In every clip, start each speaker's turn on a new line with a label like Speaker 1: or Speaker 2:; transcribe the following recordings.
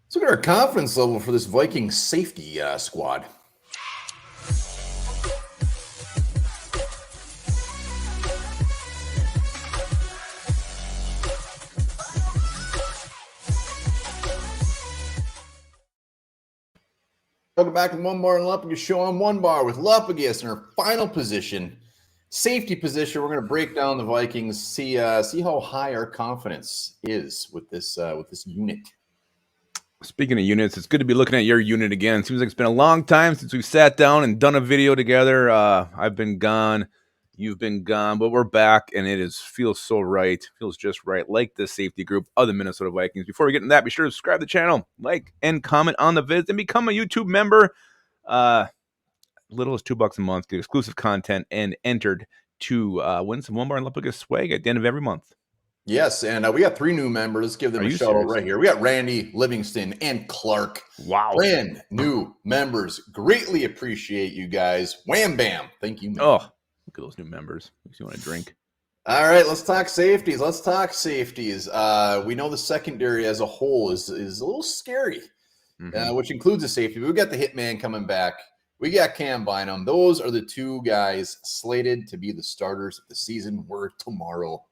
Speaker 1: Let's look at our confidence level for this Vikings safety squad. Welcome back to Onebar and Lupagus show on Onebar with Lupagus in our final position, safety position. We're going to break down the Vikings, see how high our confidence is with this unit.
Speaker 2: Speaking of units, it's good to be looking at your unit again. Seems like it's been a long time since we've sat down and done a video together. I've been gone, you've been gone, but we're back, and feels so right. Feels just right, like the safety group of the Minnesota Vikings. Before we get into that, be sure to subscribe to the channel, like and comment on the vids, and become a YouTube member. Little as $2 a month, get exclusive content, and entered to win some Onebar and Lupagus swag at the end of every month.
Speaker 1: Yes, and we got 3 new members. Let's give them a shout out right here. We got Randy, Livingston, and Clark.
Speaker 2: Wow.
Speaker 1: Brand new members. Greatly appreciate you guys. Wham bam. Thank you, man.
Speaker 2: Oh, look at those new members. Makes you want to drink.
Speaker 1: All right, let's talk safeties. We know the secondary as a whole is a little scary, which includes a safety. We've got the Hitman coming back. We got Cam Bynum. Those are the 2 guys slated to be the starters of the season. We're tomorrow.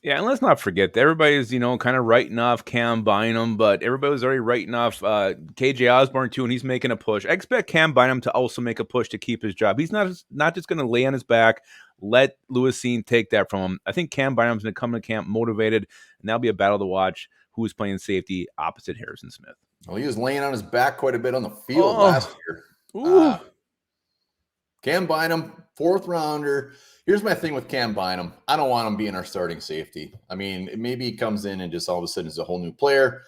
Speaker 2: Yeah, and let's not forget that everybody's, kind of writing off Cam Bynum, but everybody was already writing off KJ Osborne too, and he's making a push. I expect Cam Bynum to also make a push to keep his job. He's not just going to lay on his back, let Cine take that from him. I think Cam Bynum's going to come to camp motivated, and that'll be a battle to watch. Who's playing safety opposite Harrison Smith?
Speaker 1: Well, he was laying on his back quite a bit on the field last year. Cam Bynum, 4th rounder. Here's my thing with Cam Bynum. I don't want him being our starting safety. I mean, maybe he comes in and just all of a sudden is a whole new player.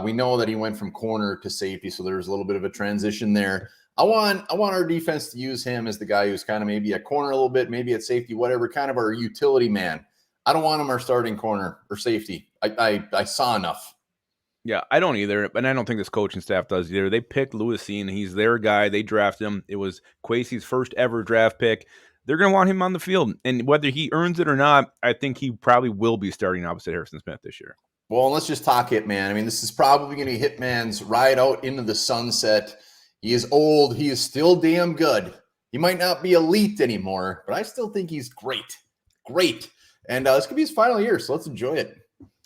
Speaker 1: We know that he went from corner to safety, so there's a little bit of a transition there. I want our defense to use him as the guy who's kind of maybe at corner a little bit, maybe at safety, whatever, kind of our utility man. I don't want him our starting corner or safety. I saw enough.
Speaker 2: Yeah, I don't either, and I don't think this coaching staff does either. They picked Cine. He's their guy. They drafted him. It was Kwesi's first ever draft pick. They're going to want him on the field, and whether he earns it or not, I think he probably will be starting opposite Harrison Smith this year.
Speaker 1: Well, let's just talk Hitman. I mean, this is probably going to be Hitman's ride out into the sunset. He is old. He is still damn good. He might not be elite anymore, but I still think he's great. Great. And this could be his final year, so let's enjoy it.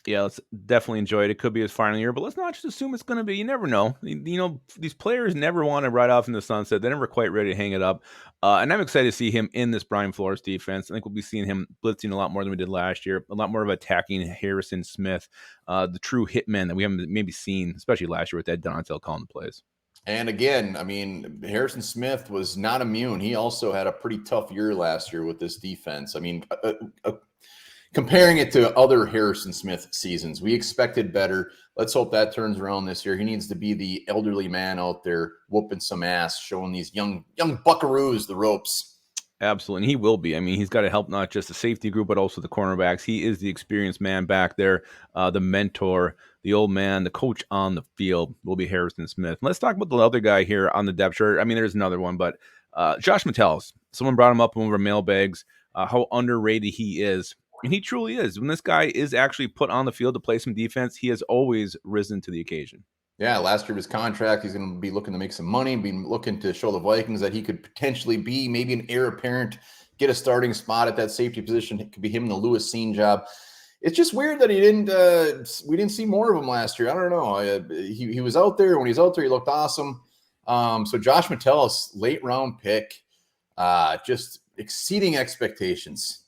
Speaker 2: Yeah, let's definitely enjoy it. It could be his final year, but let's not just assume it's going to be. You never know. These players never want to ride off in the sunset. They're never quite ready to hang it up. And I'm excited to see him in this Brian Flores defense. I think we'll be seeing him blitzing a lot more than we did last year, a lot more of attacking Harrison Smith, the true hitman that we haven't maybe seen, especially last year with Ed Donatell calling the plays.
Speaker 1: And again, I mean, Harrison Smith was not immune. He also had a pretty tough year last year with this defense. I mean, comparing it to other Harrison Smith seasons, we expected better. Let's hope that turns around this year. He needs to be the elderly man out there whooping some ass, showing these young buckaroos the ropes.
Speaker 2: Absolutely, and he will be. I mean, he's got to help not just the safety group, but also the cornerbacks. He is the experienced man back there, the mentor, the old man, the coach on the field will be Harrison Smith. Let's talk about the other guy here on the depth chart. I mean, there's another one, but Josh Metellus. Someone brought him up in one of our mailbags, how underrated he is. And he truly is. When this guy is actually put on the field to play some defense, he has always risen to the occasion.
Speaker 1: Yeah, last year of his contract, he's going to be looking to make some money, be looking to show the Vikings that he could potentially be maybe an heir apparent, get a starting spot at that safety position. It could be him in the Cine job. It's just weird that we didn't see more of him last year. I don't know. He was out there. When he was out there, he looked awesome. So Josh Metellus, late round pick, just exceeding expectations.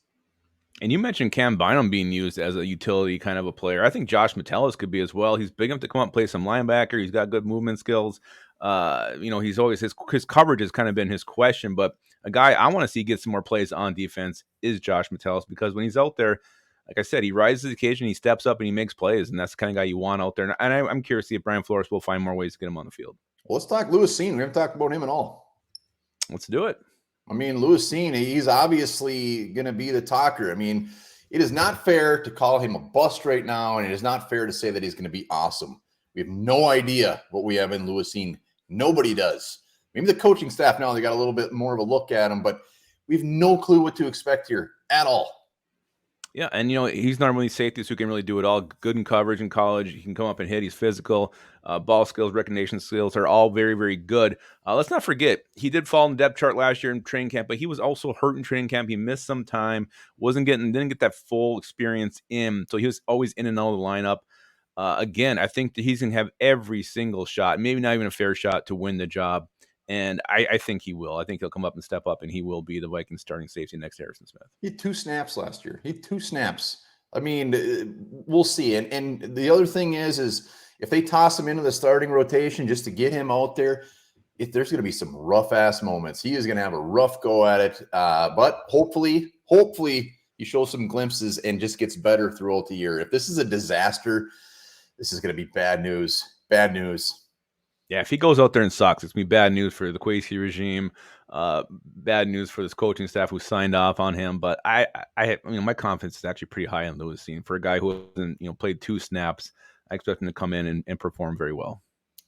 Speaker 2: And you mentioned Cam Bynum being used as a utility kind of a player. I think Josh Metellus could be as well. He's big enough to come up and play some linebacker. He's got good movement skills. He's always his coverage has kind of been his question, but a guy I want to see get some more plays on defense is Josh Metellus, because when he's out there, like I said, he rises to the occasion, he steps up and he makes plays, and that's the kind of guy you want out there. And I'm curious to see if Brian Flores will find more ways to get him on the field.
Speaker 1: Well, let's talk Cine. We haven't talked about him at all.
Speaker 2: Let's do it.
Speaker 1: I mean, Cine, he's obviously going to be the talker. I mean, it is not fair to call him a bust right now, and it is not fair to say that he's going to be awesome. We have no idea what we have in Cine. Nobody does. Maybe the coaching staff now, they got a little bit more of a look at him, but we have no clue what to expect here at all.
Speaker 2: Yeah, and he's not really safeties who can really do it all. Good in coverage in college. He can come up and hit. He's physical. Ball skills, recognition skills are all very, very good. Let's not forget he did fall in the depth chart last year in training camp, but he was also hurt in training camp. He missed some time. Didn't get that full experience in, so he was always in and out of the lineup. Again, I think that he's gonna have every single shot, maybe not even a fair shot, to win the job. And I think he will. I think he'll come up and step up, and he will be the Vikings starting safety next to Harrison Smith.
Speaker 1: He had 2 snaps last year. He had 2 snaps. I mean, we'll see. And the other thing is if they toss him into the starting rotation just to get him out there, there's going to be some rough ass moments. He is going to have a rough go at it. But hopefully he shows some glimpses and just gets better throughout the year. If this is a disaster, this is going to be bad news. Bad news.
Speaker 2: Yeah, if he goes out there and sucks, it's going to be bad news for the Kwesi regime, bad news for this coaching staff who signed off on him. But my confidence is actually pretty high on Lewis Cine. For a guy who hasn't, played 2 snaps, I expect him to come in and perform very well.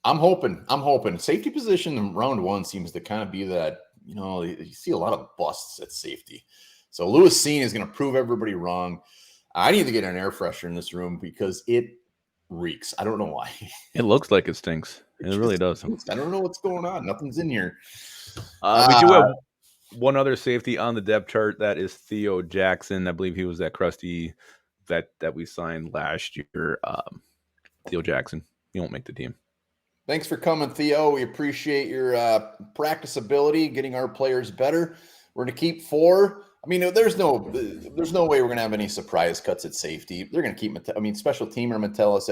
Speaker 1: I'm hoping. Safety position in round 1 seems to kind of be that, you see a lot of busts at safety. So Lewis Cine is going to prove everybody wrong. I need to get an air freshener in this room because it reeks. I don't know why.
Speaker 2: It looks like it stinks. It really does.
Speaker 1: I don't know what's going on. Nothing's in here.
Speaker 2: We do have one other safety on the depth chart. That is Theo Jackson. I believe he was that crusty vet that we signed last year. Theo Jackson. He won't make the team.
Speaker 1: Thanks for coming, Theo. We appreciate your practice ability, getting our players better. We're going to keep 4. I mean, there's no way we're going to have any surprise cuts at safety. They're going to keep, special teamer Metellus.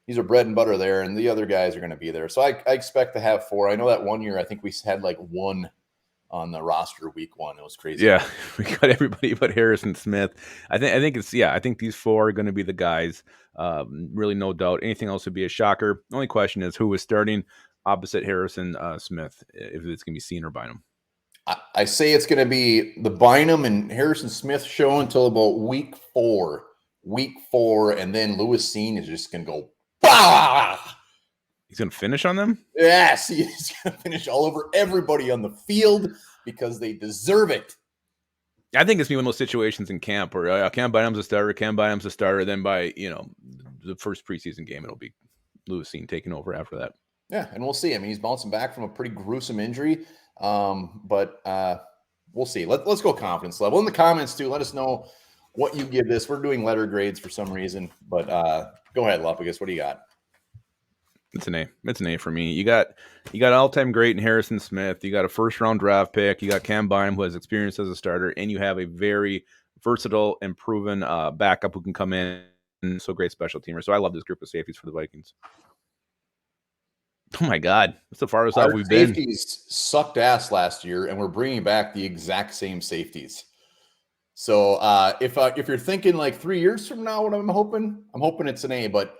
Speaker 1: He's our bread and butter there, and the other guys are going to be there. So I expect to have 4. I know that one year I think we had like 1 on the roster week 1. It was crazy.
Speaker 2: Yeah, we got everybody but Harrison Smith. I think these 4 are going to be the guys. Really, no doubt. Anything else would be a shocker. The only question is who is starting opposite Harrison Smith, if it's going to be Cine or Bynum.
Speaker 1: I say it's going to be the Bynum and Harrison Smith show until about week 4. And then Lewis Cine is just going to go, bah!
Speaker 2: He's going to finish on them?
Speaker 1: Yes, he's going to finish all over everybody on the field because they deserve it.
Speaker 2: I think it's going to be one of those situations in camp where Cam Bynum's a starter, then by, the first preseason game, it'll be Lewis Cine taking over after that.
Speaker 1: Yeah, and we'll see. I mean, he's bouncing back from a pretty gruesome injury, but we'll see. Let's go confidence level. In the comments, too, let us know what you give this. We're doing letter grades for some reason, but go ahead, Lupagus. What do you got?
Speaker 2: It's an A. It's an A for me. You got all-time great in Harrison Smith. You got a first-round draft pick. You got Cam Bynum, who has experience as a starter, and you have a very versatile and proven backup who can come in and so great special teamer. So I love this group of safeties for the Vikings. Oh my God, that's the farthest off we've been.
Speaker 1: Safeties sucked ass last year, and we're bringing back the exact same safeties. So if you're thinking like 3 years from now, what I'm hoping it's an A, but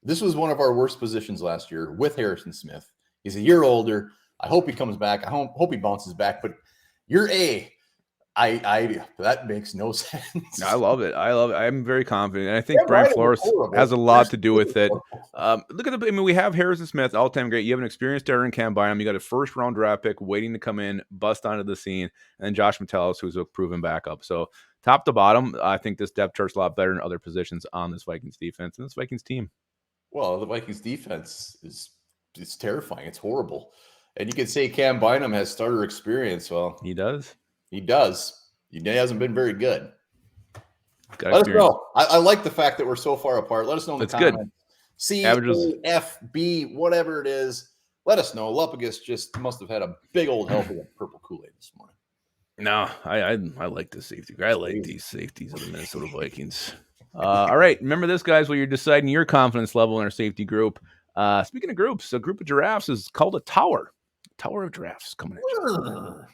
Speaker 1: this was one of our worst positions last year with Harrison Smith. He's a year older. I hope he comes back. I hope he bounces back. But you're A. That makes no sense.
Speaker 2: I love it. I'm very confident. And I think Brian Flores has a lot to do with it. Look at we have Harrison Smith, all-time great. You have an experienced starter in Cam Bynum. You got a first-round draft pick waiting to come in, bust onto the scene, and then Josh Metellus, who's a proven backup. So top to bottom, I think this depth chart's a lot better than other positions on this Vikings defense and this Vikings team.
Speaker 1: Well, the Vikings defense is terrifying. It's horrible. And you can say Cam Bynum has starter experience. Well,
Speaker 2: he does.
Speaker 1: He hasn't been very good.
Speaker 2: Let
Speaker 1: us know. I like the fact that we're so far apart. Let us know in the comments.
Speaker 2: Good.
Speaker 1: C, A, F, B, whatever it is. Let us know. Lupagus just must have had a big old helping of purple Kool-Aid this morning.
Speaker 2: No, I like the safety. I like these safeties of the Minnesota Vikings. All right. Remember this, guys, while you're deciding your confidence level in our safety group. Speaking of groups, a group of giraffes is called a tower. Tower of giraffes coming at you.